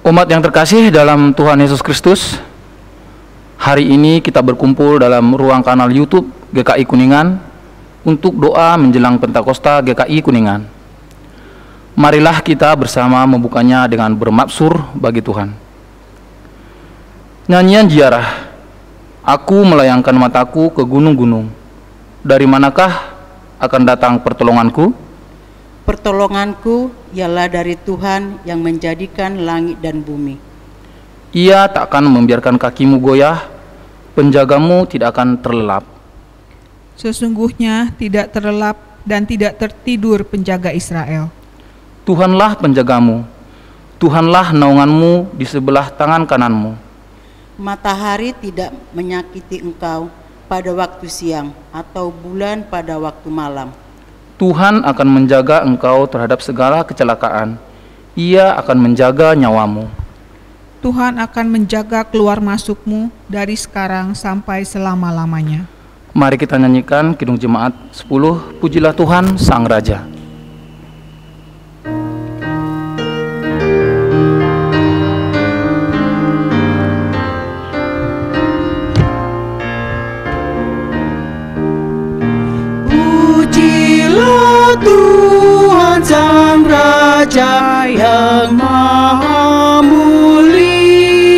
Umat yang terkasih dalam Tuhan Yesus Kristus, hari ini kita berkumpul dalam ruang kanal YouTube GKI Kuningan untuk doa menjelang Pentakosta GKI Kuningan. Marilah kita bersama membukanya dengan bermaksur bagi Tuhan. Nyanyian ziarah, aku melayangkan mataku ke gunung-gunung. Dari manakah akan datang pertolonganku? Pertolonganku ialah dari Tuhan yang menjadikan langit dan bumi. Ia tak akan membiarkan kakimu goyah, penjagamu tidak akan terlelap. Sesungguhnya tidak terlelap dan tidak tertidur penjaga Israel. Tuhanlah penjagamu, Tuhanlah naunganmu di sebelah tangan kananmu. Matahari tidak menyakiti engkau pada waktu siang atau bulan pada waktu malam. Tuhan akan menjaga engkau terhadap segala kecelakaan. Ia akan menjaga nyawamu. Tuhan akan menjaga keluar masukmu dari sekarang sampai selama-lamanya. Mari kita nyanyikan Kidung Jemaat 10, Pujilah Tuhan Sang Raja. Tuhan Sang Raja yang Maha Mulia,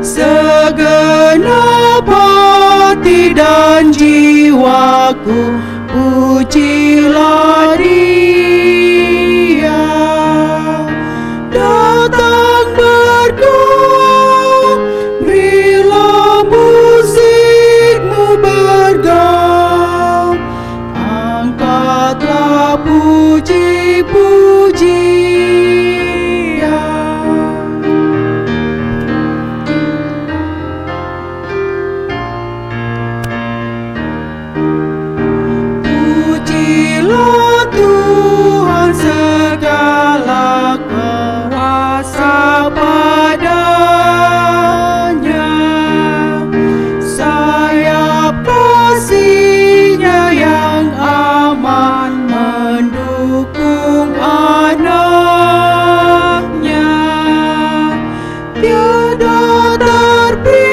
segenap hati dan jiwaku pujilah Dia. Datang bergaung, berilah musikmu bergaung, angkatlah puji-pujian. Pujilah Tuhan segala kuasa padanya, sayap kasih-Nya yang aman mendukung anaknya. Tiada terpilih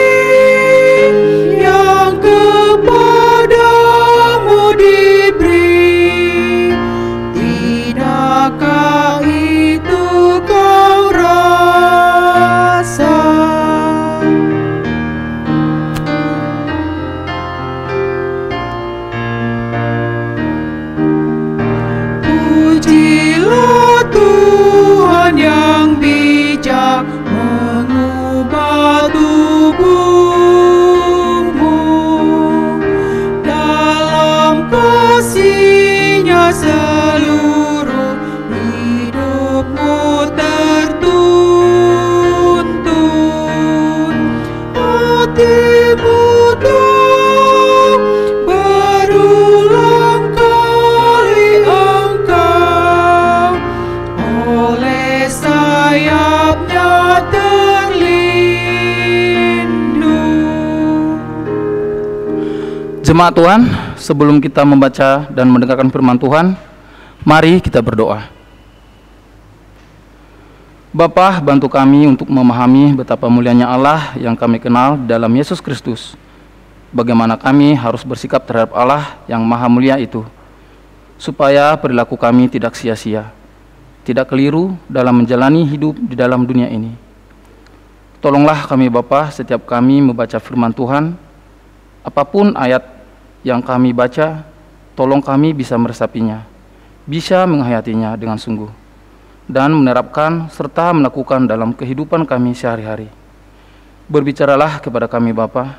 yang kepadamu diberi, tidakkah itu kau rasa? Pujilah Tuhan yang bijak mengubah tubuhmu, dalam kasih-Nya seluruh hidupmu tertuntun. Hatimu tahu berulang kali engkau oleh sayap-Nya terlindung. Jemaat Tuhan, sebelum kita membaca dan mendengarkan firman Tuhan, mari kita berdoa. Bapa, bantu kami untuk memahami betapa mulianya Allah yang kami kenal dalam Yesus Kristus. Bagaimana kami harus bersikap terhadap Allah yang maha mulia itu, supaya perilaku kami tidak sia-sia, tidak keliru dalam menjalani hidup di dalam dunia ini. Tolonglah kami Bapa, setiap kami membaca firman Tuhan, apapun ayat yang kami baca, tolong kami bisa meresapinya, bisa menghayatinya dengan sungguh, dan menerapkan serta melakukan dalam kehidupan kami sehari-hari. Berbicaralah kepada kami Bapa,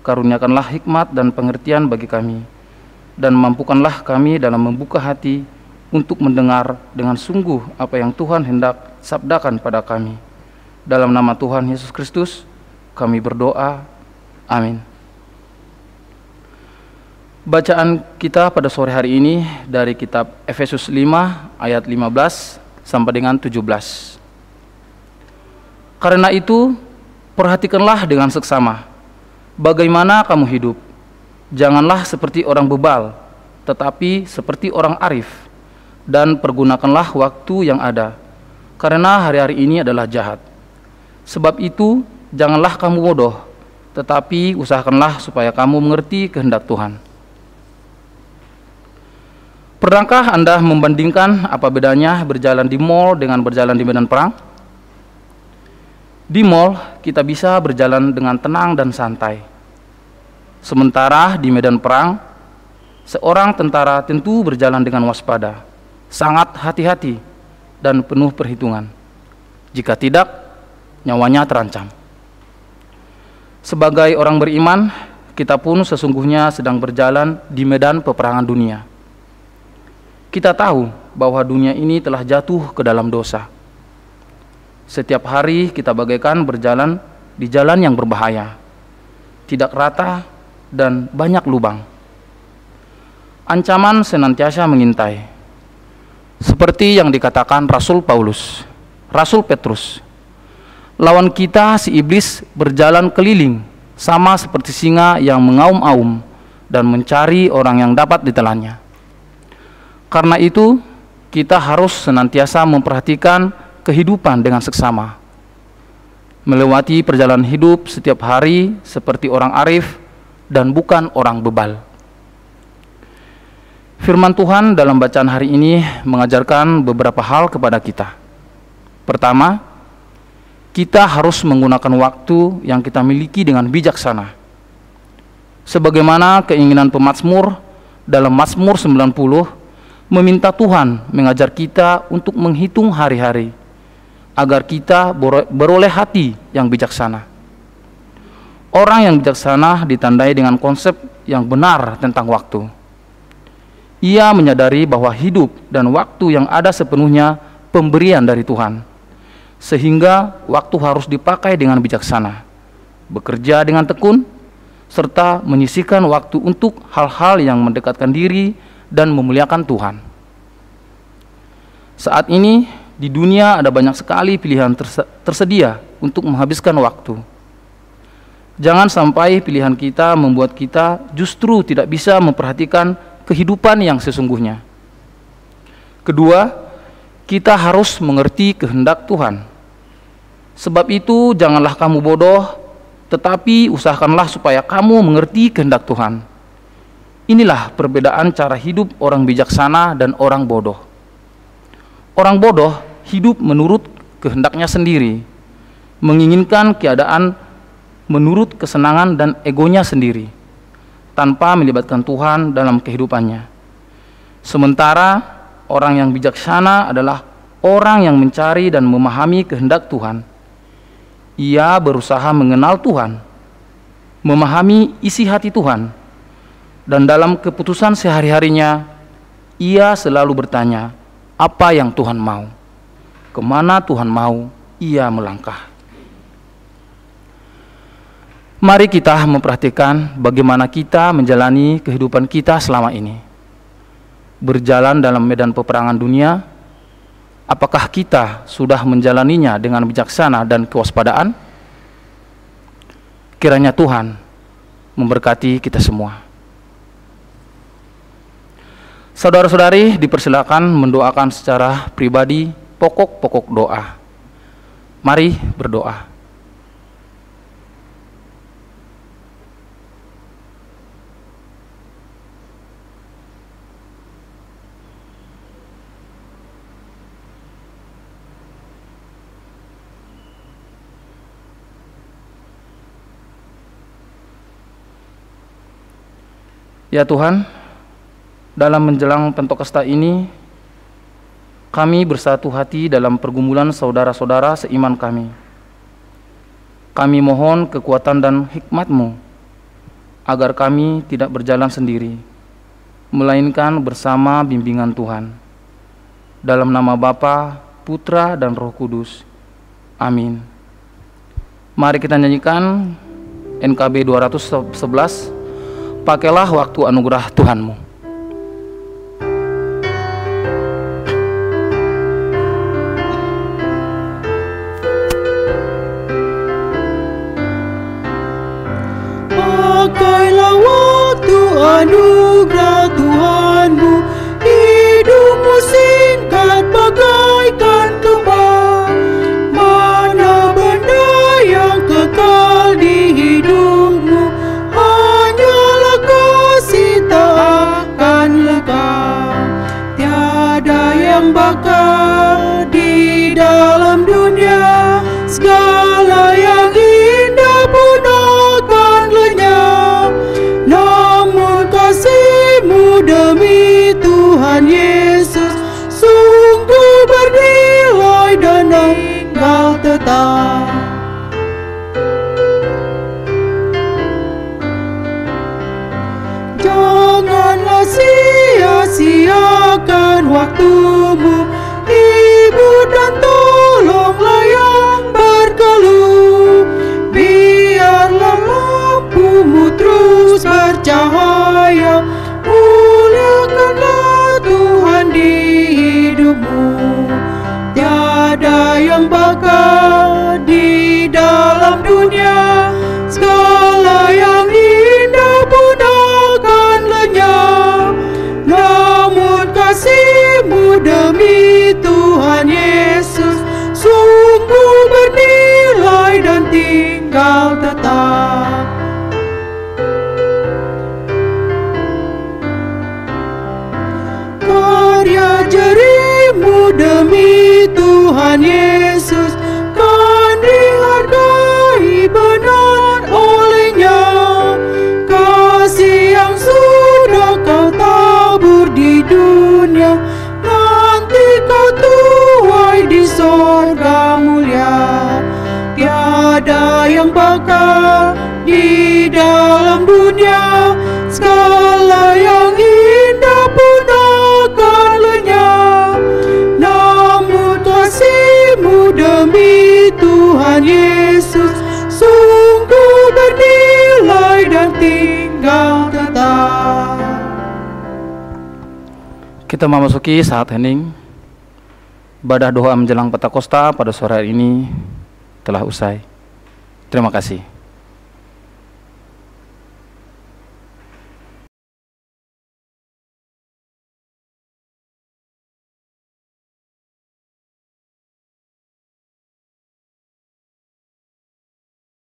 karuniakanlah hikmat dan pengertian bagi kami, dan mampukanlah kami dalam membuka hati untuk mendengar dengan sungguh apa yang Tuhan hendak sabdakan pada kami. Dalam nama Tuhan Yesus Kristus, kami berdoa. Amin. Bacaan kita pada sore hari ini dari kitab Efesus 5 ayat 15 sampai dengan 17. Karena itu, perhatikanlah dengan seksama bagaimana kamu hidup. Janganlah seperti orang bebal, tetapi seperti orang arif, dan pergunakanlah waktu yang ada, karena hari-hari ini adalah jahat. Sebab itu, janganlah kamu bodoh, tetapi usahakanlah supaya kamu mengerti kehendak Tuhan. Pernahkah Anda membandingkan apa bedanya berjalan di mall dengan berjalan di medan perang? Di mall, kita bisa berjalan dengan tenang dan santai. Sementara di medan perang, seorang tentara tentu berjalan dengan waspada, sangat hati-hati, dan penuh perhitungan. Jika tidak, nyawanya terancam. Sebagai orang beriman, kita pun sesungguhnya sedang berjalan di medan peperangan dunia. Kita tahu bahwa dunia ini telah jatuh ke dalam dosa. Setiap hari kita bagaikan berjalan di jalan yang berbahaya, tidak rata dan banyak lubang. Ancaman senantiasa mengintai, seperti yang dikatakan Rasul Paulus, Rasul Petrus. Lawan kita si iblis berjalan keliling, sama seperti singa yang mengaum-aum dan mencari orang yang dapat ditelannya. Karena itu, kita harus senantiasa memperhatikan kehidupan dengan seksama, melewati perjalanan hidup setiap hari seperti orang arif dan bukan orang bebal. Firman Tuhan dalam bacaan hari ini mengajarkan beberapa hal kepada kita. Pertama, kita harus menggunakan waktu yang kita miliki dengan bijaksana. Sebagaimana keinginan pemazmur dalam Mazmur 90 meminta Tuhan mengajar kita untuk menghitung hari-hari, agar kita beroleh hati yang bijaksana. Orang yang bijaksana ditandai dengan konsep yang benar tentang waktu. Ia menyadari bahwa hidup dan waktu yang ada sepenuhnya pemberian dari Tuhan, sehingga waktu harus dipakai dengan bijaksana, bekerja dengan tekun, serta menyisihkan waktu untuk hal-hal yang mendekatkan diri dan memuliakan Tuhan. Saat ini di dunia ada banyak sekali pilihan tersedia untuk menghabiskan waktu. Jangan sampai pilihan kita membuat kita justru tidak bisa memperhatikan kehidupan yang sesungguhnya. Kedua, kita harus mengerti kehendak Tuhan. Sebab itu, janganlah kamu bodoh, tetapi usahakanlah supaya kamu mengerti kehendak Tuhan. Inilah perbedaan cara hidup orang bijaksana dan orang bodoh. Orang bodoh hidup menurut kehendaknya sendiri, menginginkan keadaan menurut kesenangan dan egonya sendiri, tanpa melibatkan Tuhan dalam kehidupannya. Sementara orang yang bijaksana adalah orang yang mencari dan memahami kehendak Tuhan. Ia berusaha mengenal Tuhan, memahami isi hati Tuhan, dan dalam keputusan sehari-harinya, ia selalu bertanya, apa yang Tuhan mau? Kemana Tuhan mau ia melangkah? Mari kita memperhatikan bagaimana kita menjalani kehidupan kita selama ini. Berjalan dalam medan peperangan dunia, apakah kita sudah menjalaninya dengan bijaksana dan kewaspadaan? Kiranya Tuhan memberkati kita semua. Saudara-saudari dipersilakan mendoakan secara pribadi pokok-pokok doa. Mari berdoa. Ya Tuhan, dalam menjelang Pentakosta ini, kami bersatu hati dalam pergumulan saudara-saudara seiman kami. Kami mohon kekuatan dan hikmat-Mu, agar kami tidak berjalan sendiri, melainkan bersama bimbingan Tuhan. Dalam nama Bapa, Putra, dan Roh Kudus. Amin. Mari kita nyanyikan NKB 211, Pakailah Waktu Anugerah Tuhanmu. Pakailah waktu anugerah Tuhanmu, hidupmu singkat bagaikan kembang. yang bakal di dalam dunia, segala yang indah pun akan lenyap. Namun kasih-Mu demi Tuhan Yesus sungguh bernilai dan engkau tetap. Janganlah sia-siakan waktumu, Ibu, dan tolonglah yang berkeluh. Biarlah lampumu terus bercahaya, muliakanlah Tuhan di hidupmu. Tiada yang bakal di dalam dunia, segala yang indah pun akan lenyap. Namun kasih-Mu demi Tuhan Yesus sungguh bernilai dan tinggal tetap. Karya jeri-Mu demi Tuhan Yesus kan dihargai benar olehnya. Kasih yang sudah Kau tabur di dunia, nanti Kau tuai di sorga mulia. Tiada yang bakal di dalam dunia, segala yang indah pun akan lenyap. Namun kasih-Mu demi Tuhan Yesus sungguh bernilai dan tinggal tetap. Kita memasuki saat hening. Ibadah doa menjelang Pentakosta pada sore hari ini telah usai. Terima kasih.